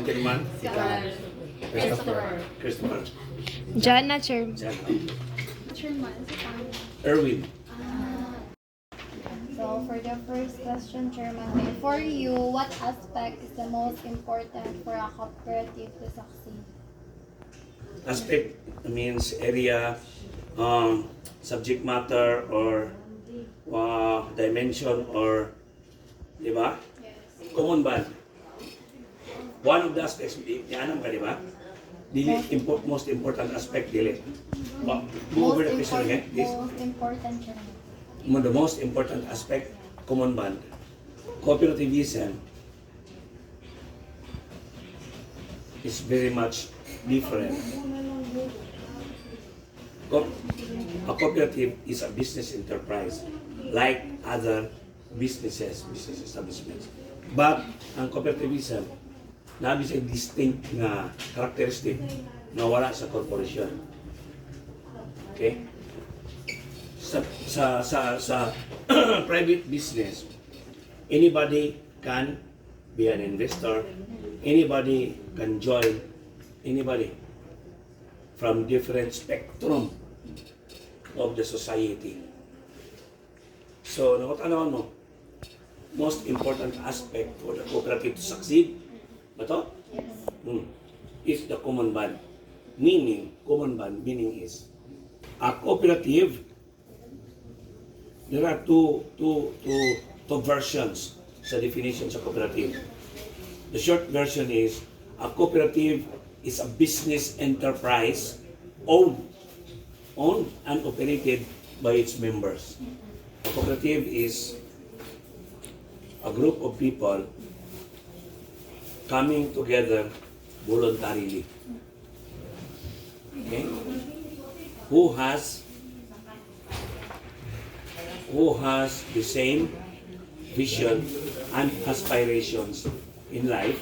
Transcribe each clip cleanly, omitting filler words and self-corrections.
Mountain Man. Ikaw. Christopher. Jana, Chair. Jan. Chairman. Erwin. So for the first question, Chairman, for you, what aspect is the most important for a cooperative to succeed? Aspect means area, subject matter, or dimension, or di ba? Common bond. One of the aspects, yan ka, di ba? Most important aspect, dili. Go over the question again, please. Most important, Chairman. The most important aspect, common bond. Cooperativism is very much different. A cooperative is a business enterprise like other business establishments. But ang cooperativism, nabi sa distinct na characteristic na wala sa corporation. Okay? Sa private business, anybody can be an investor, anybody can join, anybody from different spectrum of the society. So, nakatanawan mo, most important aspect for the cooperative to succeed, ba to? Is the common bond. Common bond meaning is, a cooperative, there are two versions sa definition sa cooperative. The short version is, a cooperative is a business enterprise owned and operated by its members. A cooperative is a group of people coming together voluntarily. Okay? Who has the same vision and aspirations in life,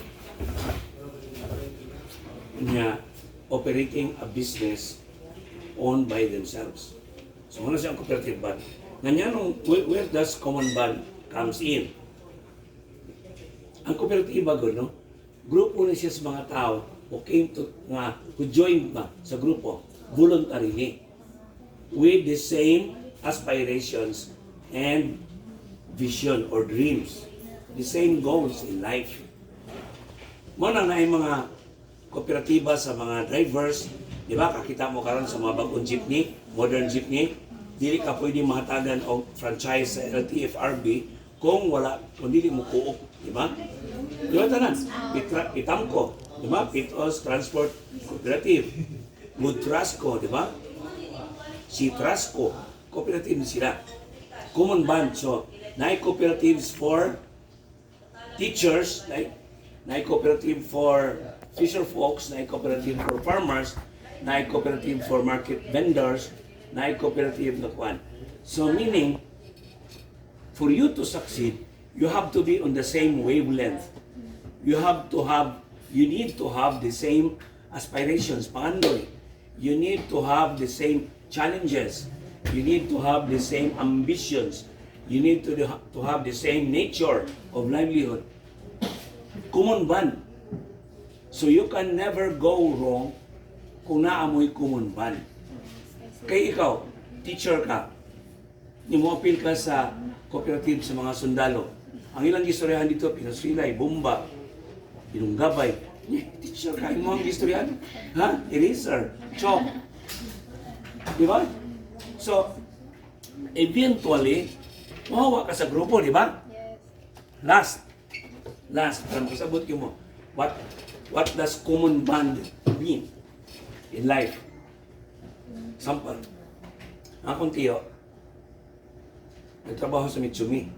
operating a business owned by themselves. So, ano siya ang cooperative bond? Ganyan, where does common bond comes in? Ang cooperative bago, no? Grupo na siya sa mga tao who joined sa grupo voluntarily with the same aspirations and vision or dreams, the same goals in life. Muna na yung mga kooperatiba sa mga drivers, di ba? Kakita mo karon sa mga bagong jeepney, modern jeepney, dili ka pwede mahatagan o franchise sa LTFRB kung dili mo kuok, di ba? Di ba tanan? Pitamco, di ba? Pitos Transport Cooperative. Mutrasco, di ba? Si Trasco, cooperative sila. Common bond, so, cooperatives for teachers, cooperative for fisher folks, cooperative for farmers, cooperative for market vendors, cooperative na kwan. So meaning, for you to succeed, you have to be on the same wavelength. You need to have the same aspirations, pangandoy. You need to have the same challenges. You need to have the same ambitions. You need to have the same nature of livelihood. Common bond. So you can never go wrong kung naamoy common bond. Kaya ikaw, teacher ka, nimopil ka sa cooperative sa mga sundalo. Ang ilang istoryahan dito, pinasilay, bomba, pinunggabay. Teacher ka, yung mga istoryahan. Eraser, chalk. Di ba? So, eventually, mahawa ka sa grupo, di ba? Yes. Last, parang isabot ko mo, what does common bond mean in life? Sample, akong tiyo, nagtrabaho sa Mitsumi.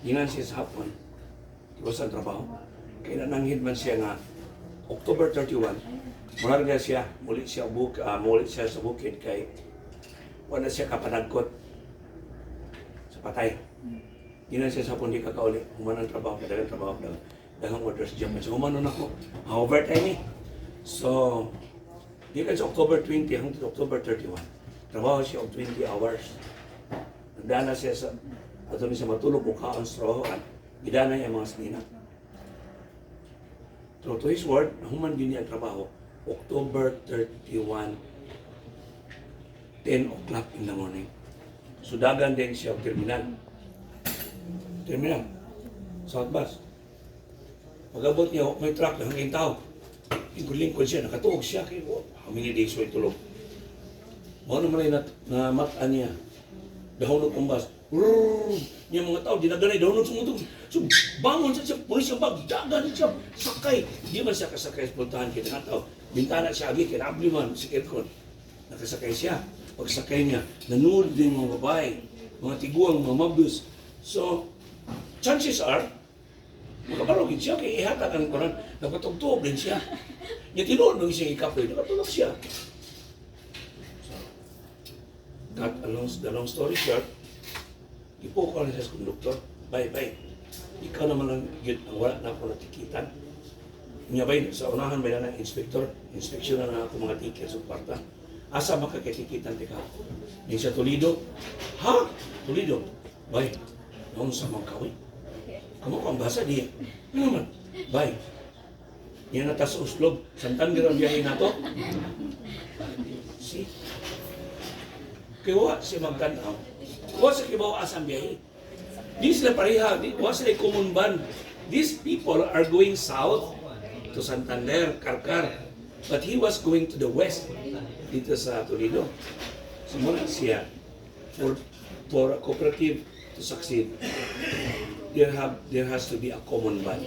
Ginan siya sa hapon, di ba sa trabaho? Kaya nananghid man siya nga, October 31, marga siya, mulit siya sa bukid kay wala siya kapanagkot sa patay. Ginan siya sa hapon, di kakauli, humanang trabaho, kadagang trabaho, dagang orders dyan. So, humanon ako, overtime eh. So, di ka sa October 20 hanggang October 31, trabaho siya og 20 hours. Nagdana siya sa, ato niya matulog o kaon strawahan, gidana niya mga salina. to his word, human yun niya ang trabaho. October 31, 10 o'clock in the morning. So dagan din siya ang terminal. Terminal. South Bus. Pag-abot niya, may truck na hanggang tao. Lingkod siya, nakatuog siya. Kaya, how many days ko itulog? Mga naman ay na mataan niya. Dahon ng bus. Niya mga tao, dinaganay, dahon ng sumutong. So, bangon siya, pulis siya, dagan siya, sakay. Di man siya kasakay sa puntahan kita na tao. Bintana siya agi, kinabli man, si Erwin. Nakasakay siya. Pagsakay niya, nanood din mga babae, mga tiguang, mga mabus. So, chances are, makabarogin siya, kaya ihatag ang koran, napatugtog din siya. Niya tinuod nung isang ikapoy, nakatulog siya. So, cut the long story short, ipo ko na siya sa konduktor, bye. Ikaw naman lang yun, ang wala na ako natikitan. Niya ba sa unahan ba na ng inspector, inspeksyon na ako mga tiket sa kwarta. Asa makakitikitan ka? Yung sa Toledo, ha? Toledo? Bay, noon sa Mangkawi. Kamu kang basa di. Ano naman? Bay, yan natas sa Uslog. Santander ang biyahe na to. See? Kaya si magtanaw. Wa sa kibawa asang biyahe. Di sila pareha. Wa sila common band. These people are going south to Santander, Karkar. But he was going to the west, dito sa Toledo. So muna siya, for a cooperative to succeed, there has to be a common bond.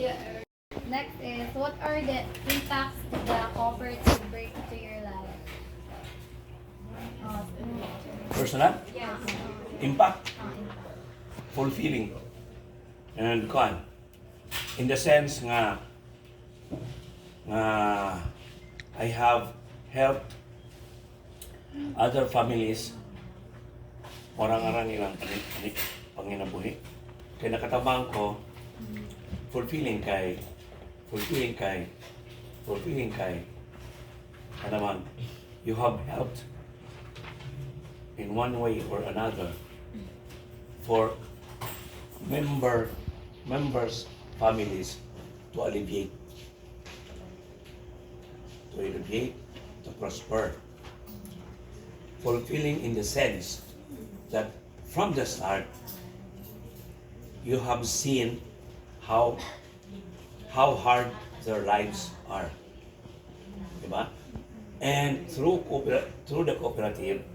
Next is, what are the impacts the cooperative bring to your life? Personal, Yeah. impact, fulfilling, and con. In the sense nga I have helped other families orang-orang nilang panginabuhi. Kaya nakatabang ko, fulfilling kay, naman, you have helped in one way or another for members, families to alleviate, to prosper. Fulfilling in the sense that from the start, you have seen how hard their lives are. Diba? And through the cooperative,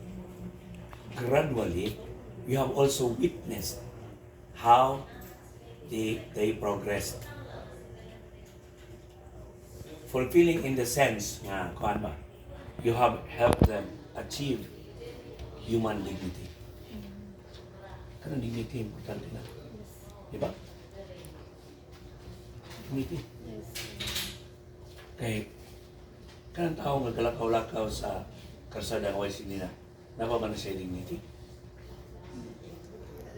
gradually, you have also witnessed how they progressed. Fulfilling in the sense nga, kuan ba, you have helped them achieve human dignity. Kanang dignity, importante na. Diba? Dignity. Kay, kanang tao nga galakaw-lakaw sa karsada ng YC nila, napaman na siya dignity.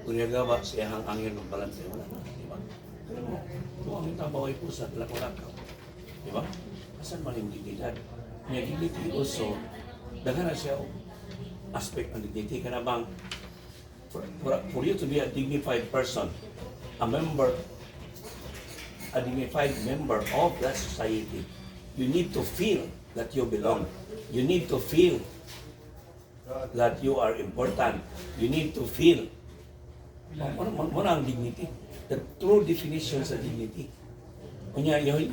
Kunya gawa siya ang angin ng balance, wala na. Diba? Alam mo, kung ang tabaway po sa galakaw-lakaw, diba? Asan man yung dignidad? Yung dignity also, daghan na siya aspect ng dignity. Kana bang, for you to be a dignified person, a dignified member of that society, you need to feel that you belong. You need to feel that you are important. You need to feel. Muna ang dignity. The true definition sa dignity. Kunya, you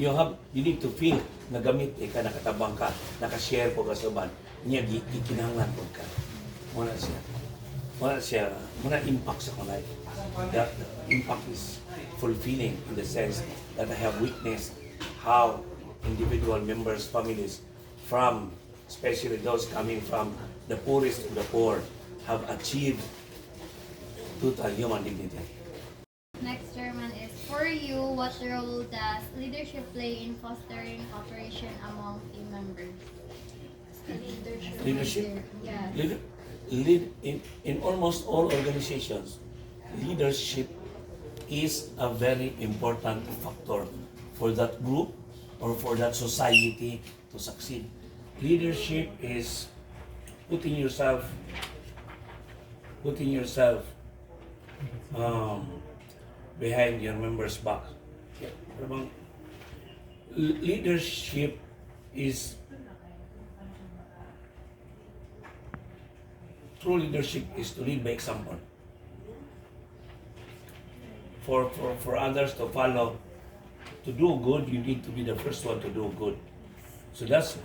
need to feel na gamit ka, nakatabang ka, nakashare po ka sa ban. Kunya, gikinahanglan po ka. Muna impact sa kong life. That impact is fulfilling in the sense that I have witnessed how individual members, families, especially those coming from the poorest of the poor, have achieved total human dignity. Next, Chairman, is for you, what role does leadership play in fostering cooperation among team members? Leadership? Yes. Lead in almost all organizations, leadership is a very important factor for that group or for that society to succeed. Leadership is putting yourself behind your members' back. leadership is true leadership is to lead by example. For others to follow, to do good, you need to be the first one to do good. So that's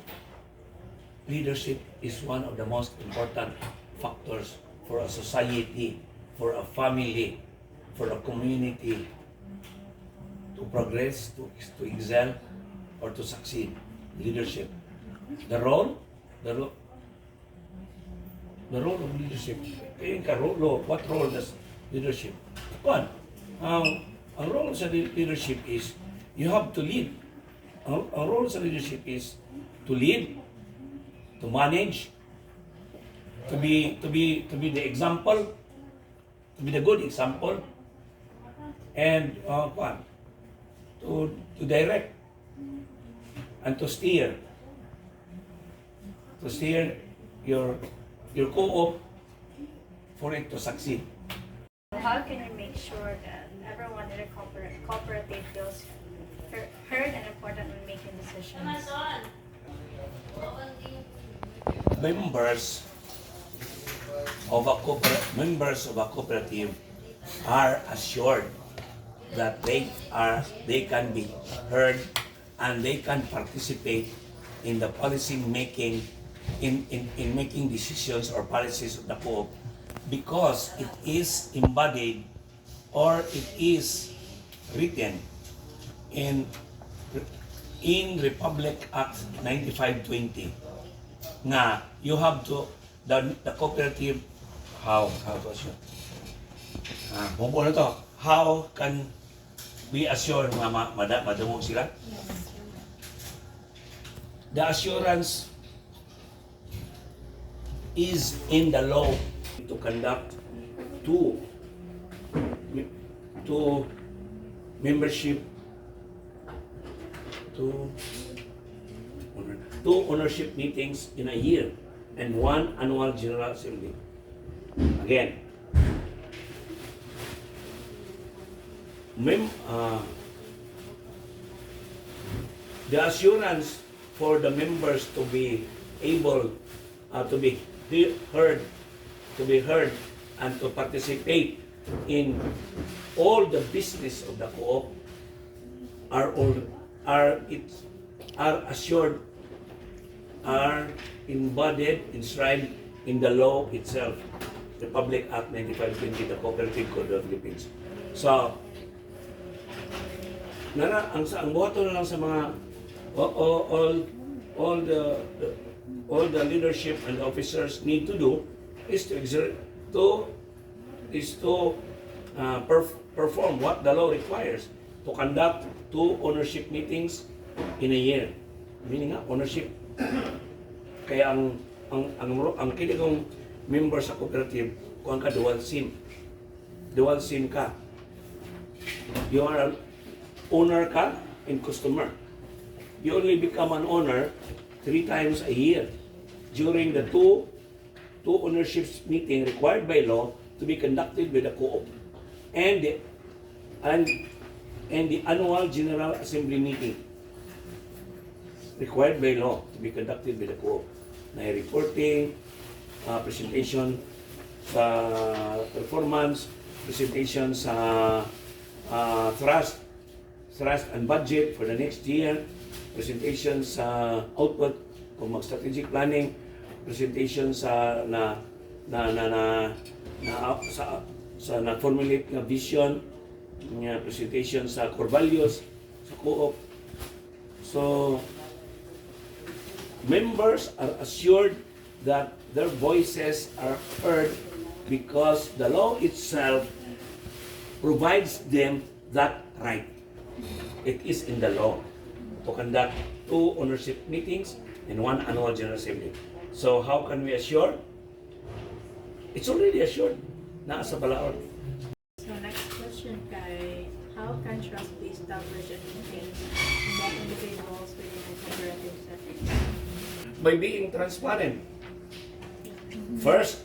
leadership is one of the most important factors for a society, for a family, for a community to progress, to excel, or to succeed. Leadership. The role of leadership. What role does leadership? One, ang role sa leadership is you have to lead. Ang role sa leadership is to lead, to manage, to be the example, to be the good example, and to direct and to steer your co-op for it to succeed. How can we make sure that everyone in a cooperative feels heard and important when making decisions? Members of a cooperative are assured that they can be heard and they can participate in the policy making, in making decisions or policies of the co-op, because it is embodied or it is written in Republic Act 9520 na you have to the cooperative how to assure how can we assure madamog sila. The assurance is in the law to conduct two membership, two ownership meetings in a year and one annual general assembly. Again, the assurance for the members to be able to be heard and to participate in all the business of the co-op are assured, are embodied, enshrined in the law itself, the Republic Act 9520, the Cooperative Code of the Philippines. So, ang boto na lang sa mga all the leadership and officers need to do is to perform what the law requires, to conduct two ownership meetings in a year. Meaning nga, ownership. Kaya ang kiligong member sa cooperative, kung ka dual SIM ka. You are an owner ka and customer. You only become an owner 3 times a year during the two ownership meeting required by law to be conducted with the co-op and the annual general assembly meeting required by law to be conducted with the co-op. Na reporting, presentation sa performance, presentation sa thrust and budget for the next year, presentation sa output kung mag-strategic planning, presentation sa formulate nga vision, nga presentation sa core values sa co-op. So members are assured that their voices are heard because the law itself provides them that right. It is in the law to conduct 2 ownership meetings and 1 annual general assembly. So how can we assure? It's already assured. Nasa balaod. So next question kay, how can trust be established and maintained among individuals within a cooperative setting? By being transparent. First,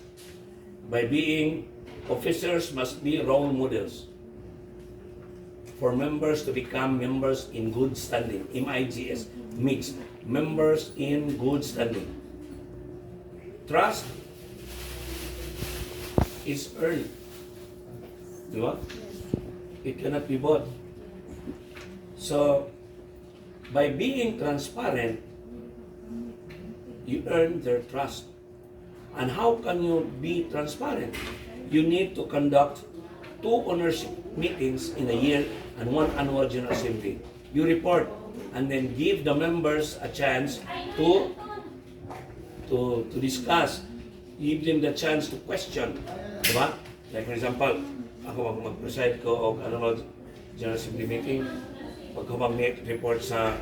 by being officers must be role models. for members to become members in good standing. MIGS, mix. Members in good standing. Trust is earned. Di ba? It cannot be bought. So, by being transparent, you earn their trust. And how can you be transparent? You need to conduct 2 ownership meetings in a year and 1 annual general assembly. You report and then give the members a chance to discuss. Give them the chance to question. Diba? Like for example, ako mag-preside ko o annual general assembly meeting, pag ko mag-report sa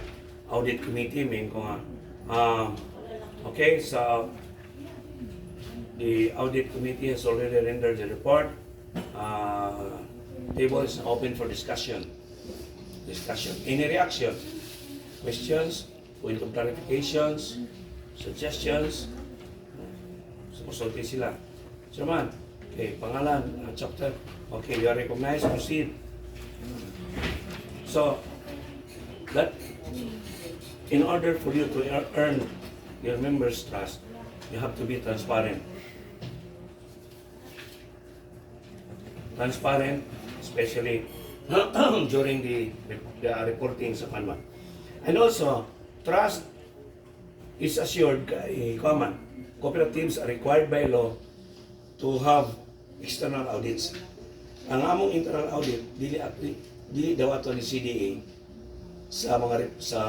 audit committee, may ko nga, okay, so the audit committee has already rendered the report. Table is open for discussion. Any reaction? Questions? Point of clarifications? Suggestions? Sumusulti sila. Chairman, okay, pangalan, chapter. Okay, you are recognized, proceed. So, that in order for you to earn your members' trust, you have to be transparent. Transparent, especially during the reporting sa Panma. And also, trust is assured kay common. Cooperatives are required by law to have external audits. Ang among internal audit, dili daw ato ni CDA sa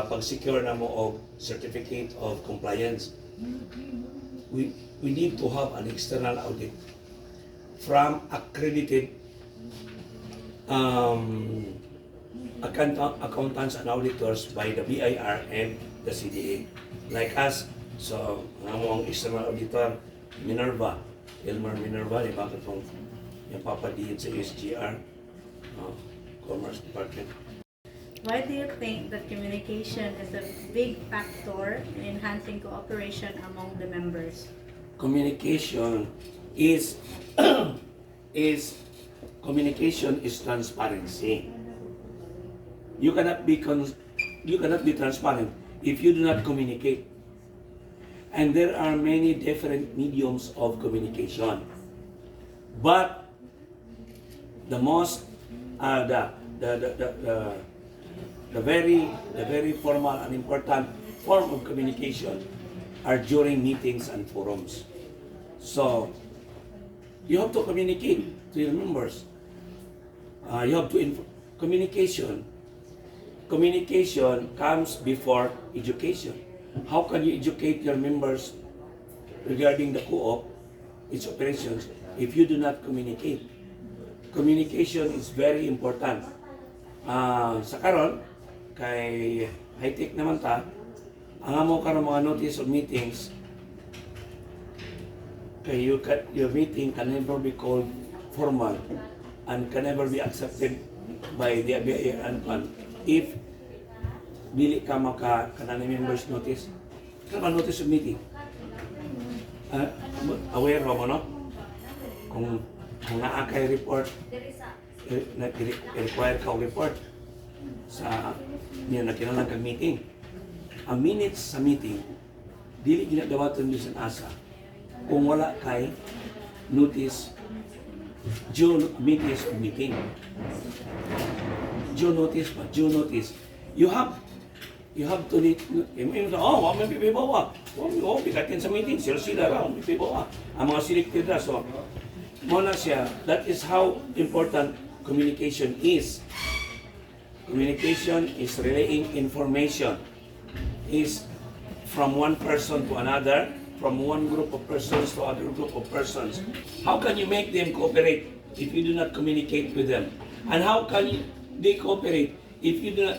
pag-secure namo og certificate of compliance. We need to have an external audit from accredited accountants and auditors by the BIR and the CDA. Like us, so ang among external auditor, Minerva, Elmer Minerva, di ba itong yung papadiin sa USGR, Commerce Department. Why do you think that communication is a big factor in enhancing cooperation among the members? Communication is communication is transparency. You cannot be transparent if you do not communicate. And there are many different mediums of communication. But the most the very formal and important form of communication are during meetings and forums. So you have to communicate to your members. You have to communication. Communication comes before education. How can you educate your members regarding the co-op, its operations, if you do not communicate? Communication is very important. Sa karon, kay high-tech naman ta, ang amo karon mga notice of meetings, kay your meeting can never be called formal and can never be accepted by the BIR and PAN if dili ka kanang members notice. Kanang notice of meeting. Aware mo no? Kung naa kay report, require ka report sa niya na kinalang kag meeting. Ang minutes sa meeting, dili ginadawaton niyo sa asa kung wala kay notice due notice of meeting. Due notice. You have to need, may pipibawa. Bikatin sa meeting, sila raw, may pipibawa. Ang mga selected na, so, muna siya, that is how important communication is. Communication is relaying information. Is from one person to another, from one group of persons to other group of persons. How can you make them cooperate if you do not communicate with them? And how can they cooperate if you cannot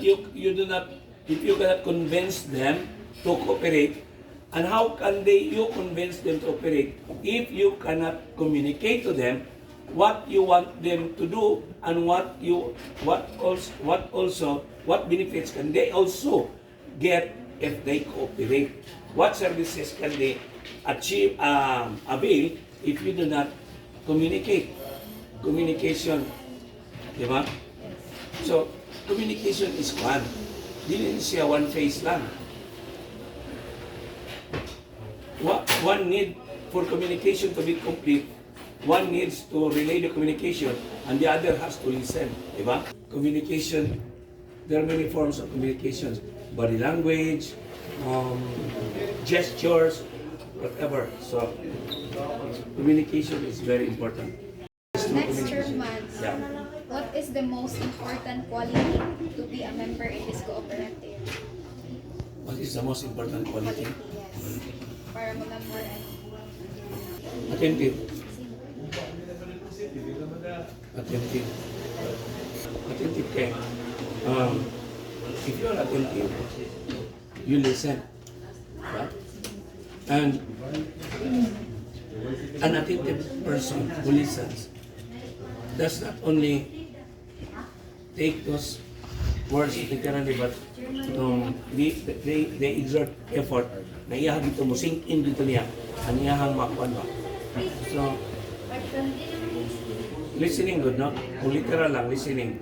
convince them to cooperate? And how can you convince them to cooperate if you cannot communicate to them what you want them to do and what benefits can they also get if they cooperate? What services can they avail if you do not communicate? Communication, di ba? So, communication is one. Dili siya one face lang. One need for communication to be complete. One needs to relay the communication and the other has to listen. Diba? Communication, there are many forms of communications. Body language, gestures, whatever. So, communication is very important. Next, Chairman. Yeah. What is the most important quality to be a member in this cooperative? What is the most important quality? Yes. Para mag-member and Attentive. Attentive. Attentive kay. If you are attentive, you listen. Right? And an attentive person who listens does not only take those words literally, but they exert effort na iyahang dito mo sink in dito niya ang iyahang makuan ba. So, listening good, no? Kung literal lang, listening.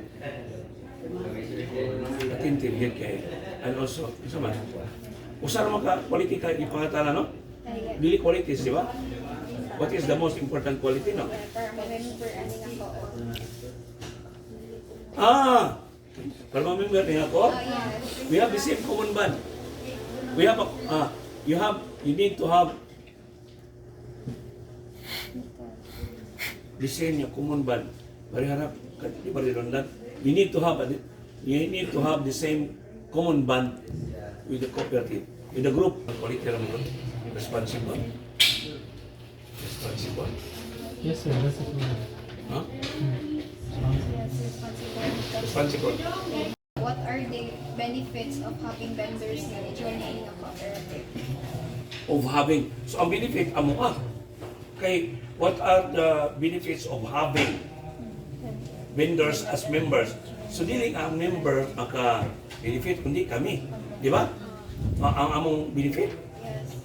Attentive yun kayo. And also, isa man, usara mga politika ipangatala, no? Dili qualities, di ba? What is the most important quality, no? para mag-member ani nga ko. Para ma-member niya ako, Yes. we have the same common bond. We have you need to have the same yung common bond. Bari harap, di ba redundant? You need to have the same common bond with the cooperative, with the group. Quality lang mo, responsible. Responsible. Yes, sir. That's it. Huh? Yes, responsible. Responsible. What are the benefits of having vendors na joining a cooperative? Of having, so ang benefit, amo kay what are the benefits of having vendors as members? So dili ang member maka-benefit, kundi kami. Di ba? Ang among benefit. Yes.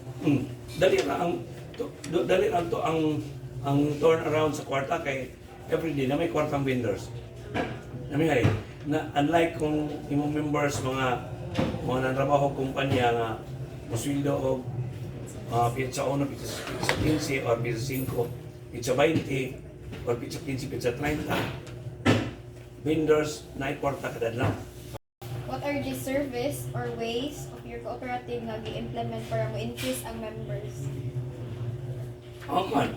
Dali lang to ang turnaround sa kwarta kay everyday na may kwartang vendors. Nami na unlike kung imong members mga nanrabaho kumpanya nga masweldo og pizza 1, pizza 15 or pizza 5, pizza 20 or pizza 15, pizza 30. Vendors na kwarta kada lang. What are the service or ways of your cooperative na gi-implement para mo-increase ang members? Okay.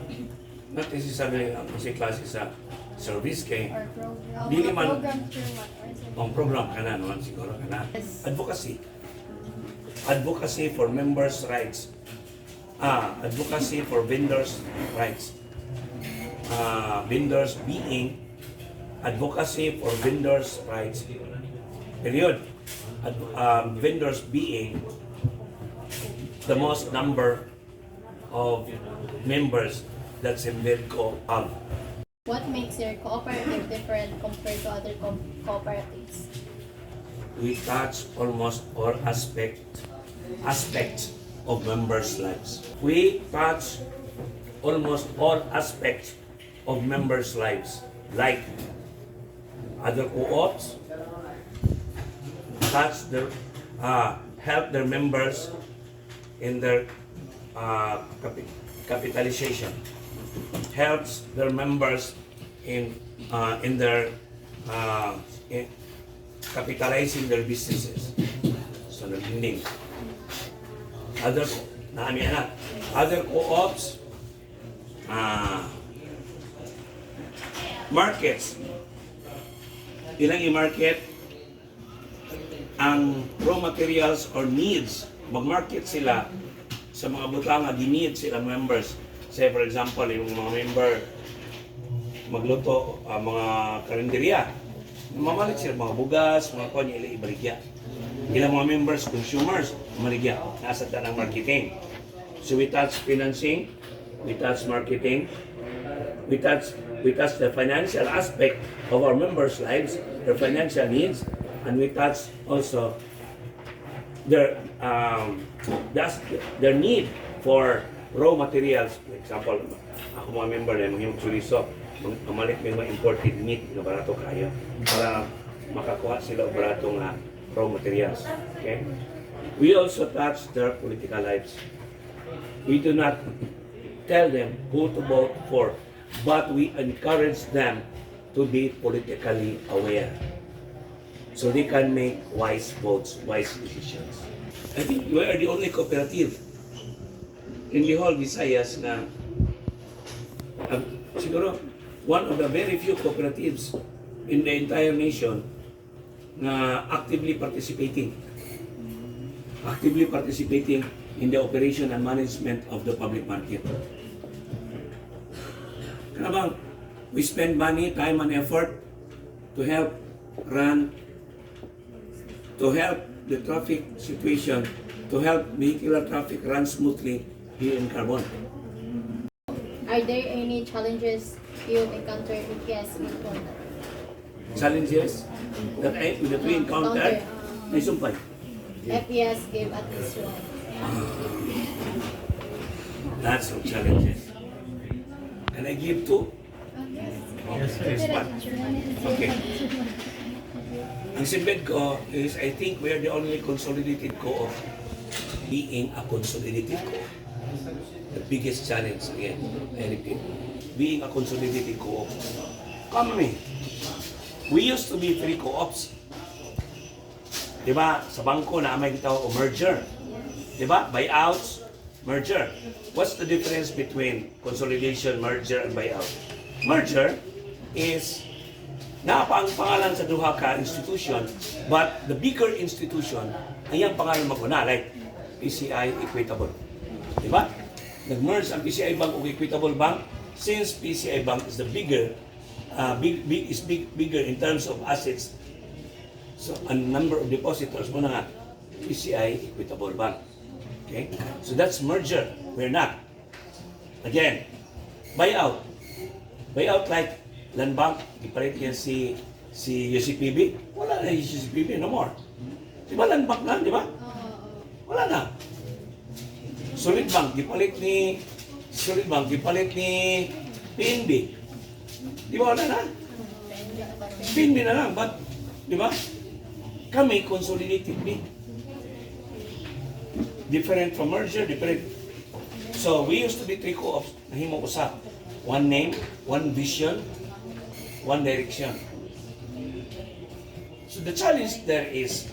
Not necessarily ang kasi klase sa service kay Or program? Dili man- Program, Chairman, or something. ang program kana naman siguro kana. Yes. Advocacy. Advocacy for members' rights. Advocacy for vendors' rights. Vendors being advocacy for vendors' rights. Period. Vendors being the most number of members that CEMVEDCO have. What makes your cooperative different compared to other cooperatives? We touch almost all aspects of members' lives. We touch almost all aspects of members' lives, like other co-ops, touch their, help their members in their capitalization, helps their members in their in capitalizing their businesses. So naging other co-ops, markets. Ilang i-market ang raw materials or needs. Mag-market sila sa mga butang nga di-need sila members. Say for example, yung mga member magluto mga karinderya. Mamalit sila mga bugas, mga kanya ila ibaligya. Ilang mga members, consumers, maligya. Nasa tanang marketing. So we touch financing, we touch marketing, we touch the financial aspect of our members' lives, their financial needs, and we touch also their need for raw materials. For example, ako mga member na yung chorizo, mamalit may mga imported meat na barato kayo para makakuha sila og baratong raw materials. Okay? We also touch their political lives. We do not tell them who to vote for, but we encourage them to be politically aware so they can make wise votes, wise decisions. I think we are the only cooperative in the whole Visayas na siguro one of the very few cooperatives in the entire nation na actively participating in the operation and management of the public market. Kaya bang we spend money, time, and effort to help the traffic situation, to help vehicular traffic run smoothly here in Carbon. Are there any challenges you encountered with PS before? Challenges that we encountered, ay sumpay. FPS gave at least one. Lots of challenges. Can I give two? Yes, sir. Yes, one. Okay. Ang CEMVEDCO is, I think we are the only consolidated co-op being a consolidated co-op. The biggest challenge, again, I repeat, being a consolidated co-op. Kami, we used to be 3 co-ops. Diba? Sa bangko na may gitaw o merger. Diba? Buyouts, merger. What's the difference between consolidation, merger, and buyout? Merger is ang pangalan sa duha ka institution, but the bigger institution, ang pangalan maguna, like PCI Equitable. Diba? Nag-merge ang PCI Bank o Equitable Bank since PCI Bank is the bigger, bigger in terms of assets. So, a number of depositors mo na nga, PCI Equitable Bank. Okay? So, that's merger. We're not. Again, buyout. Buyout like Land Bank, ipalit yan si UCPB. Wala na yung UCPB, no more. Di ba Land Bank na, di ba? Wala na. Solid Bank, ipalit ni PNB. Di ba wala na? PNB na lang, but, di ba? Kami consolidatedly. Different from merger, different. So, we used to be 3 co-ops na himo-usap. One name, one vision, one direction. So, the challenge there is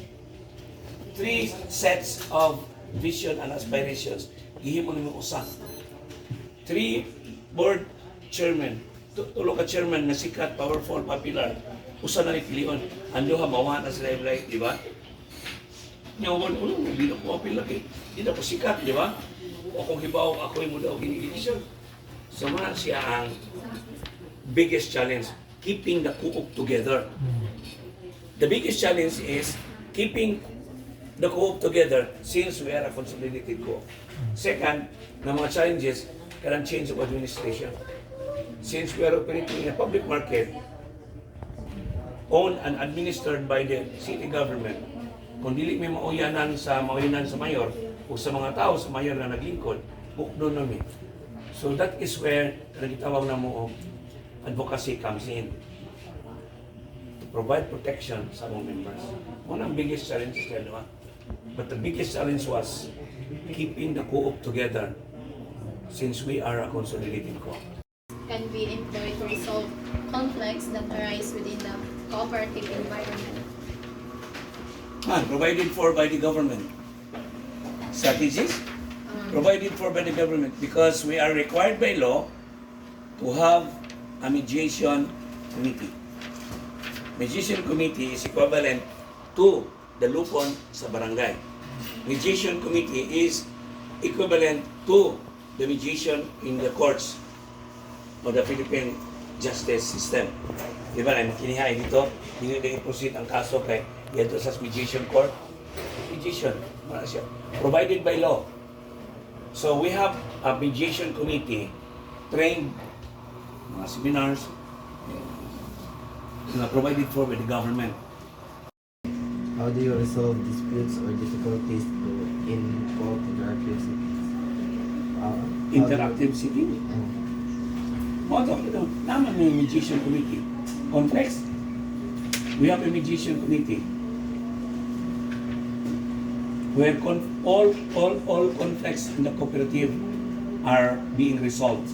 3 sets of vision and aspirations. Gihimo nimo usap. 3 board chairman, tulo ka chairman na sikat, powerful, popular. Usa na ni pilion. Ang duha mawa na sila like, di ba? Nyawan ko lang, hindi na ko apil lagi. Hindi na ko sikat, di ba? O kung hibaw, ako yung muda o ginigilisyon. So, man siya ang biggest challenge, keeping the co-op together. The biggest challenge is keeping the co-op together since we are a consolidated co-op. Second, na mga challenges, karang change of administration. Since we are operating in a public market, owned and administered by the city government, kung dili may mauyanan sa mayor o sa mga tao sa mayor na naglingkod, bukdo namin. So that is where nagitawag na mo advocacy comes in. To provide protection sa mga members. One of the biggest challenges there, diba? But the biggest challenge was keeping the co-op together since we are a consolidated co-op. Can be employed to resolve conflicts that arise within the cooperative environment. Provided for by the government. Strategies? Provided for by the government because we are required by law to have a mediation committee. Mediation committee is equivalent to the lupon sa barangay. Mediation committee is equivalent to the mediation in the courts of the Philippine justice system. Di ba na kinihay dito, hindi na i-proceed ang kaso kay yan sa mediation court. Mediation, wala siya. Provided by law. So we have a mediation committee trained, mga seminars, provided for by the government. How do you resolve disputes or difficulties in co-interactive settings? Interactive sitting. Mo ito, naman yung mediation committee. Complex. We have a mediation committee where all conflicts in the cooperative are being resolved.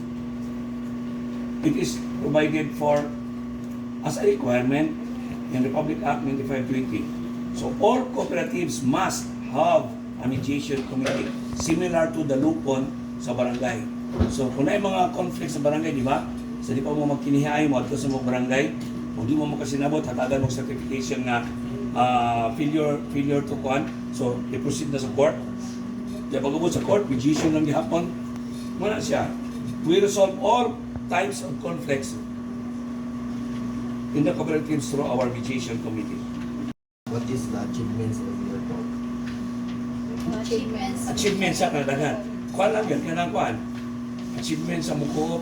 It is provided for as a requirement in Republic Act 9520. So all cooperatives must have a mediation committee similar to the lupon sa barangay. So kung may mga conflicts sa barangay, di ba? So di pa mo magkinihay mo ato sa mga barangay, kung di mo makasinabot, hatagan mo certification na failure to kuan. So i-proceed na sa court. Kaya pag-ubod sa court, mediation lang gihapon. Muna siya. We resolve all types of conflicts in the cooperatives through our mediation committee. What is the achievements of your talk? Achievements. Achievements sa kadaghan. Kuan lang yan, kanang kuan. Achievements sa muko.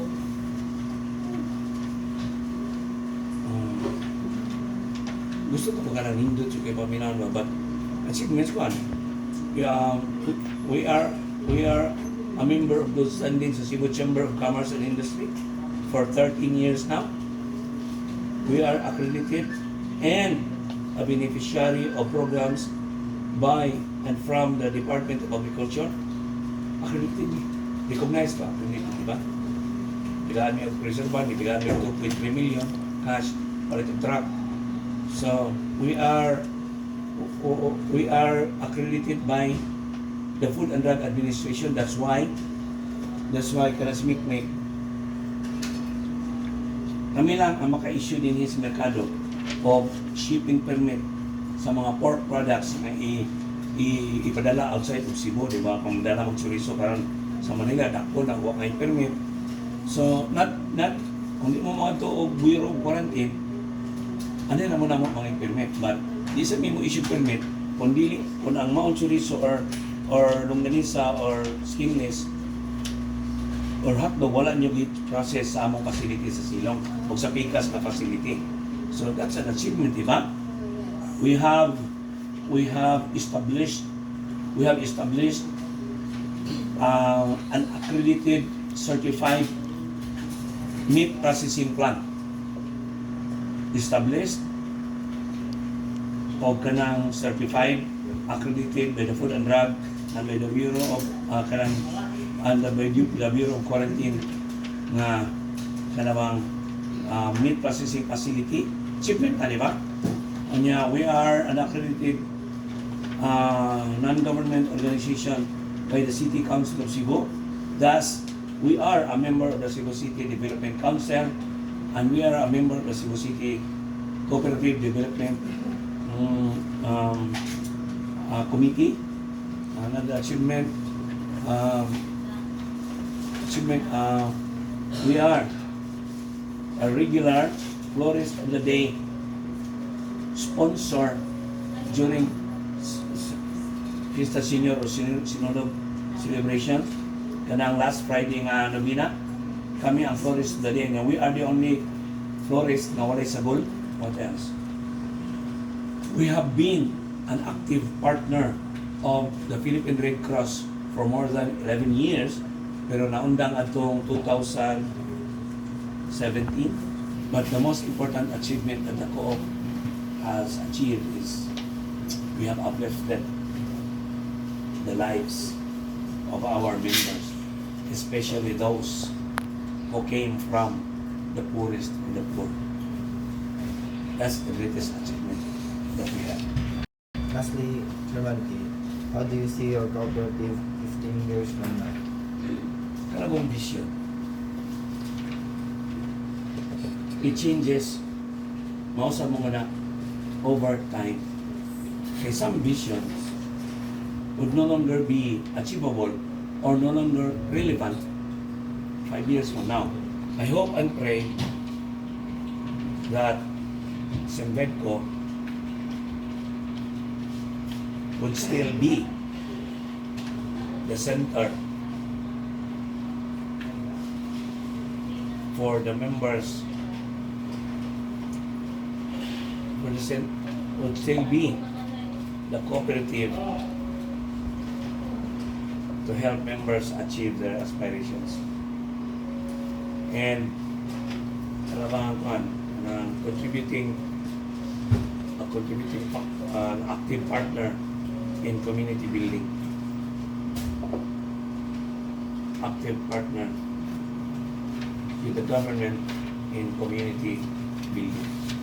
Gusto ko pa kanang hindot yung kay paminaw ba, but achievements kuan. We are a member of those standing sa Cebu Chamber of Commerce and Industry for 13 years now. We are accredited and a beneficiary of programs by and from the Department of Agriculture. Accredited, recognized pa, accredited, di ba? Bigaan niyo reserve bond, bigaan niyo 2.3 million cash para itong truck. So we are accredited by the Food and Drug Administration. That's why Kanasmik may kami lang ang maka-issue din sa merkado of shipping permit sa mga pork products na ipadala outside of Cebu, di ba? Kung dala mong chorizo karon sa Manila, dako na huwag kayo permit. So, not kung di mo mga ito o Bureau of Quarantine, ano na mo na mo mga permit. But, di sa mo issue permit, kung ang maong chorizo or longganisa or skinless or hotdog, wala nyo process sa among facility sa Silong o sa Pikas na facility. So that's an achievement, di ba? We have established an accredited certified meat processing plant. Established o kanang certified, accredited by the Food and Drug and by the Bureau of the Bureau of Quarantine nga kanawang meat processing facility. Achievement na, di ba? We are an accredited non-government organization by the City Council of Cebu. Thus, we are a member of the Cebu City Development Council and we are a member of the Cebu City Cooperative Development Committee. Another achievement, we are a regular Florist of the Day sponsor during Fiesta Senior or Sinodog celebration. Kanang last Friday nga Novena, kami ang Florist of the Day. We are the only florist na walay sagol. What else? We have been an active partner of the Philippine Red Cross for more than 11 years, pero naundang atong 2017. But the most important achievement that the co-op has achieved is we have uplifted the lives of our members, especially those who came from the poorest and the poor. That's the greatest achievement that we have. Lastly, Chairman K, how do you see your cooperative 15 years from now? Karagong vision. It changes, mausa mo na over time. Kaya some visions would no longer be achievable or no longer relevant 5 years from now. I hope and pray that CEMVEDCO would still be the center for the members, would still be the cooperative to help members achieve their aspirations. And contributing contributing active partner in community building. Active partner with the government in community building.